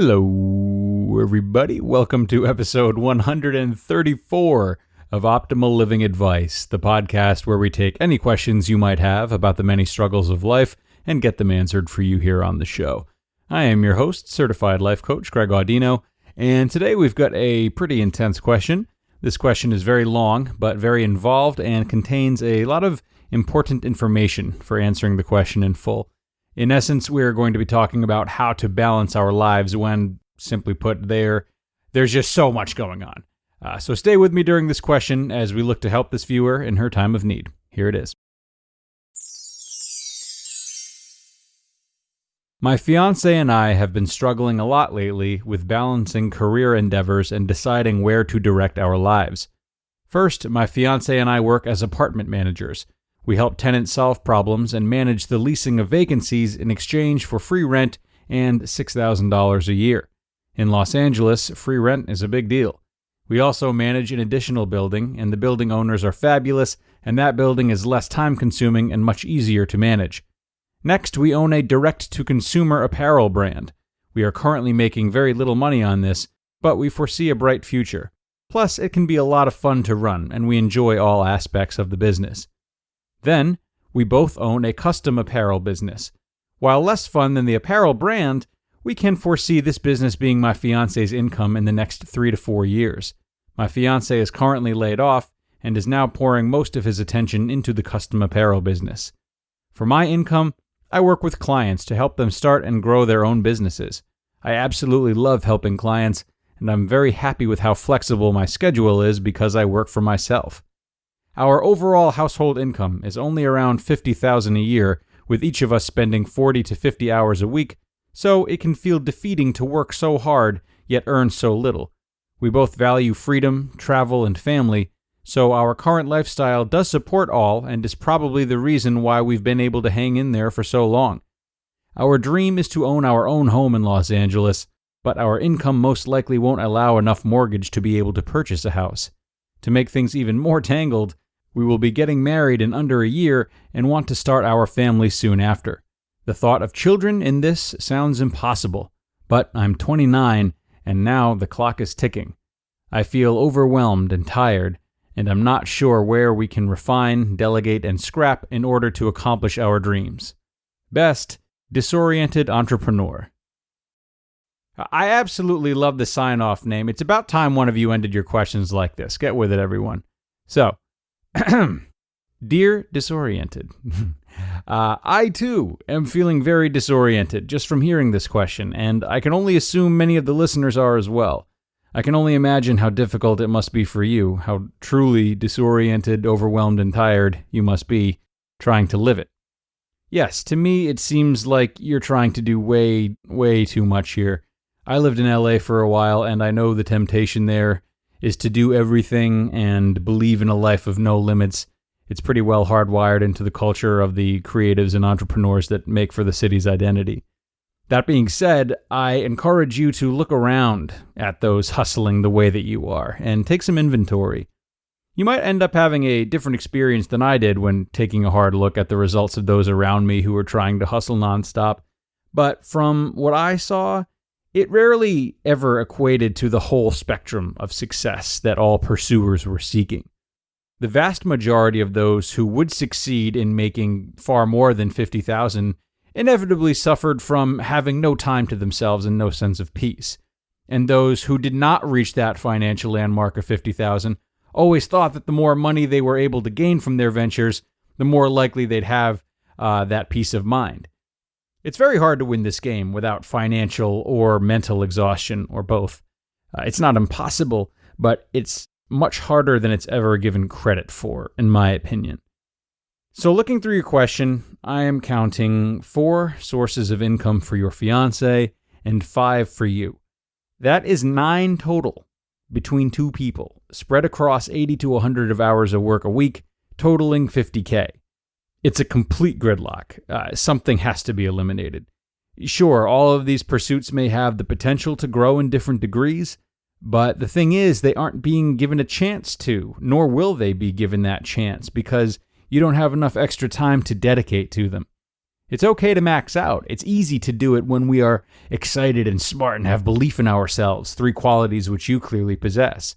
Hello, everybody. Welcome to episode 134 of Optimal Living Advice, the podcast where we take any questions you might have about the many struggles of life and get them answered for you here on the show. I am your host, certified life coach Greg Audino, and today we've got a pretty intense question. This question is very long, but very involved and contains a lot of important information for answering the question in full. In essence, we're going to be talking about how to balance our lives when, simply put, there's just so much going on. So stay with me during this question as we look to help this viewer in her time of need. Here it is. My fiancé and I have been struggling a lot lately with balancing career endeavors and deciding where to direct our lives. First, my fiancé and I work as apartment managers. We help tenants solve problems and manage the leasing of vacancies in exchange for free rent and $6,000 a year. In Los Angeles, free rent is a big deal. We also manage an additional building, and the building owners are fabulous, and that building is less time-consuming and much easier to manage. Next, we own a direct-to-consumer apparel brand. We are currently making very little money on this, but we foresee a bright future. Plus, it can be a lot of fun to run, and we enjoy all aspects of the business. Then, we both own a custom apparel business. While less fun than the apparel brand, we can foresee this business being my fiancé's income in the next 3 to 4 years. My fiancé is currently laid off and is now pouring most of his attention into the custom apparel business. For my income, I work with clients to help them start and grow their own businesses. I absolutely love helping clients, and I'm very happy with how flexible my schedule is because I work for myself. Our overall household income is only around $50,000 a year, with each of us spending 40 to 50 hours a week, so it can feel defeating to work so hard, yet earn so little. We both value freedom, travel, and family, so our current lifestyle does support all and is probably the reason why we've been able to hang in there for so long. Our dream is to own our own home in Los Angeles, but our income most likely won't allow enough mortgage to be able to purchase a house. To make things even more tangled, we will be getting married in under a year and want to start our family soon after. The thought of children in this sounds impossible, but I'm 29 and now the clock is ticking. I feel overwhelmed and tired, and I'm not sure where we can refine, delegate, and scrap in order to accomplish our dreams. Best, Disoriented Entrepreneur. I absolutely love the sign-off name. It's about time one of you ended your questions like this. Get with it, everyone. So, Dear Disoriented, I too am feeling very disoriented just from hearing this question, and I can only assume many of the listeners are as well. I can only imagine how difficult it must be for you, how truly disoriented, overwhelmed, and tired you must be trying to live it. Yes, to me it seems like you're trying to do way too much here. I lived in LA for a while, and I know the temptation there is to do everything and believe in a life of no limits. It's pretty well hardwired into the culture of the creatives and entrepreneurs that make for the city's identity. That being said, I encourage you to look around at those hustling the way that you are and take some inventory. You might end up having a different experience than I did when taking a hard look at the results of those around me who were trying to hustle nonstop, but from what I saw, it rarely ever equated to the whole spectrum of success that all pursuers were seeking. The vast majority of those who would succeed in making far more than $50,000 inevitably suffered from having no time to themselves and no sense of peace. And those who did not reach that financial landmark of $50,000 always thought that the more money they were able to gain from their ventures, the more likely they'd have that peace of mind. It's very hard to win this game without financial or mental exhaustion, or both. It's not impossible, but it's much harder than it's ever given credit for, in my opinion. So looking through your question, I am counting 4 sources of income for your fiancé and 5 for you. That is 9 total between 2 people, spread across 80 to 100 of hours of work a week, totaling $50K. It's a complete gridlock. Something has to be eliminated. Sure, all of these pursuits may have the potential to grow in different degrees, but the thing is, they aren't being given a chance to, nor will they be given that chance, because you don't have enough extra time to dedicate to them. It's okay to max out. It's easy to do it when we are excited and smart and have belief in ourselves, three qualities which you clearly possess.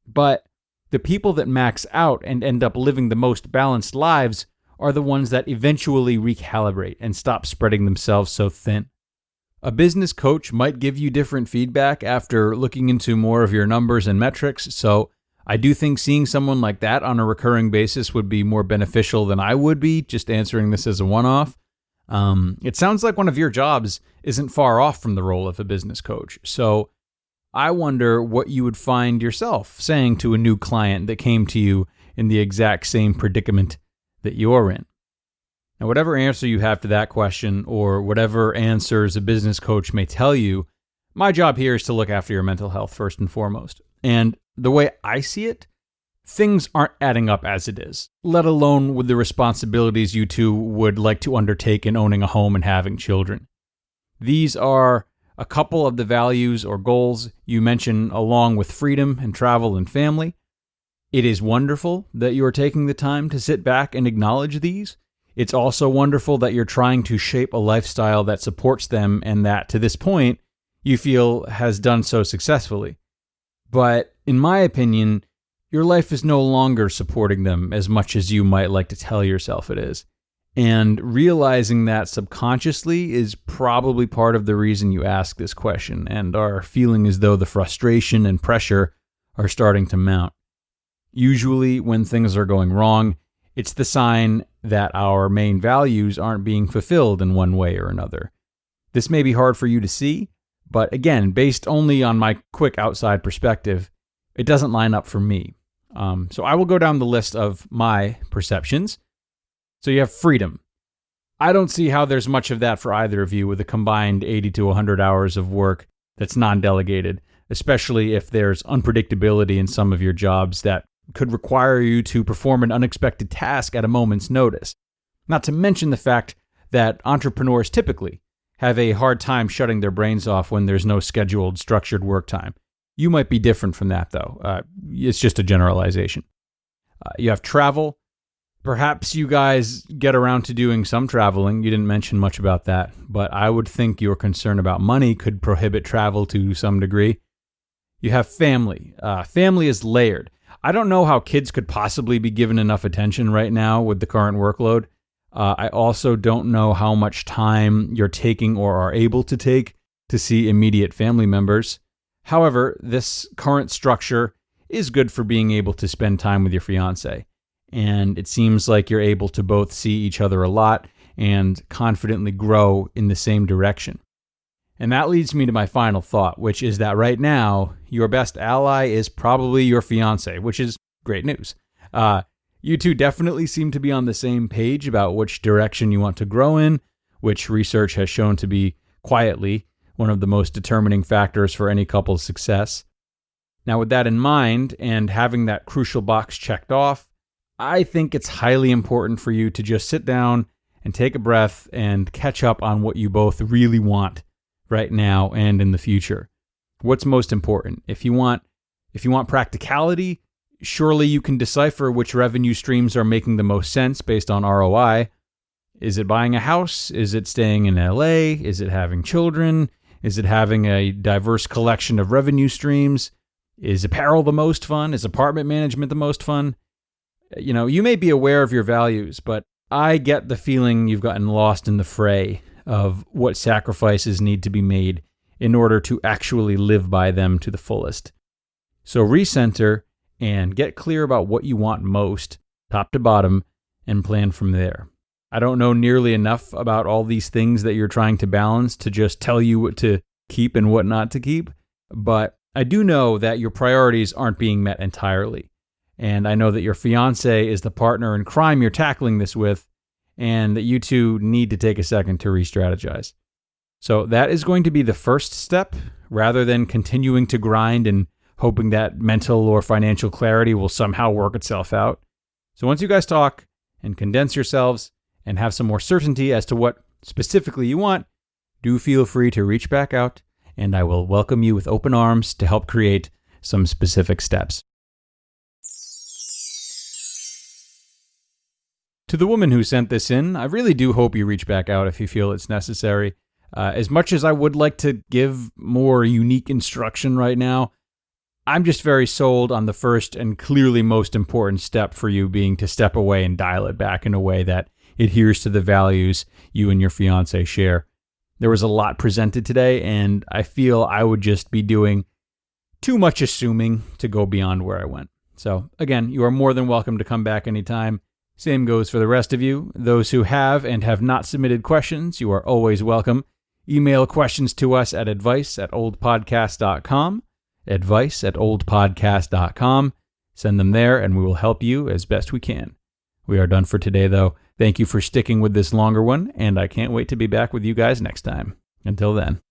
But the people that max out and end up living the most balanced lives are the ones that eventually recalibrate and stop spreading themselves so thin. A business coach might give you different feedback after looking into more of your numbers and metrics, so I do think seeing someone like that on a recurring basis would be more beneficial than I would be, just answering this as a one-off. It sounds like one of your jobs isn't far off from the role of a business coach, so I wonder what you would find yourself saying to a new client that came to you in the exact same predicament that you're in. Now, whatever answer you have to that question, or whatever answers a business coach may tell you, my job here is to look after your mental health first and foremost. And the way I see it, things aren't adding up as it is, let alone with the responsibilities you two would like to undertake in owning a home and having children. These are a couple of the values or goals you mention along with freedom and travel and family. It is wonderful that you are taking the time to sit back and acknowledge these. It's also wonderful that you're trying to shape a lifestyle that supports them and that, to this point, you feel has done so successfully. But in my opinion, your life is no longer supporting them as much as you might like to tell yourself it is. And realizing that subconsciously is probably part of the reason you ask this question and are feeling as though the frustration and pressure are starting to mount. Usually, when things are going wrong, it's the sign that our main values aren't being fulfilled in one way or another. This may be hard for you to see, but again, based only on my quick outside perspective, it doesn't line up for me. So I will go down the list of my perceptions. So you have freedom. I don't see how there's much of that for either of you with a combined 80 to 100 hours of work that's non-delegated, especially if there's unpredictability in some of your jobs that could require you to perform an unexpected task at a moment's notice. Not to mention the fact that entrepreneurs typically have a hard time shutting their brains off when there's no scheduled, structured work time. You might be different from that, though. It's just a generalization. You have travel. Perhaps you guys get around to doing some traveling. You didn't mention much about that, but I would think your concern about money could prohibit travel to some degree. You have family. Family is layered. I don't know how kids could possibly be given enough attention right now with the current workload. I also don't know how much time you're taking or are able to take to see immediate family members. However, this current structure is good for being able to spend time with your fiance. And it seems like you're able to both see each other a lot and confidently grow in the same direction. And that leads me to my final thought, which is that right now, your best ally is probably your fiance, which is great news. You two definitely seem to be on the same page about which direction you want to grow in, which research has shown to be quietly one of the most determining factors for any couple's success. Now, with that in mind, and having that crucial box checked off, I think it's highly important for you to just sit down and take a breath and catch up on what you both really want right now and in the future. What's most important? If you want practicality, surely you can decipher which revenue streams are making the most sense based on ROI. Is it buying a house? Is it staying in LA? Is it having children? Is it having a diverse collection of revenue streams? Is apparel the most fun? Is apartment management the most fun? You may be aware of your values, but I get the feeling you've gotten lost in the fray of what sacrifices need to be made in order to actually live by them to the fullest. So recenter and get clear about what you want most, top to bottom, and plan from there. I don't know nearly enough about all these things that you're trying to balance to just tell you what to keep and what not to keep, but I do know that your priorities aren't being met entirely. And I know that your fiance is the partner in crime you're tackling this with, and that you two need to take a second to re-strategize. So that is going to be the first step, rather than continuing to grind and hoping that mental or financial clarity will somehow work itself out. So once you guys talk and condense yourselves and have some more certainty as to what specifically you want, do feel free to reach back out, and I will welcome you with open arms to help create some specific steps. To the woman who sent this in, I really do hope you reach back out if you feel it's necessary. As much as I would like to give more unique instruction right now, I'm just very sold on the first and clearly most important step for you being to step away and dial it back in a way that adheres to the values you and your fiance share. There was a lot presented today, and I feel I would just be doing too much assuming to go beyond where I went. So, again, you are more than welcome to come back anytime. Same goes for the rest of you. Those who have and have not submitted questions, you are always welcome. Email questions to us at advice@oldpodcast.com. advice@oldpodcast.com. Send them there, and we will help you as best we can. We are done for today, though. Thank you for sticking with this longer one, and I can't wait to be back with you guys next time. Until then.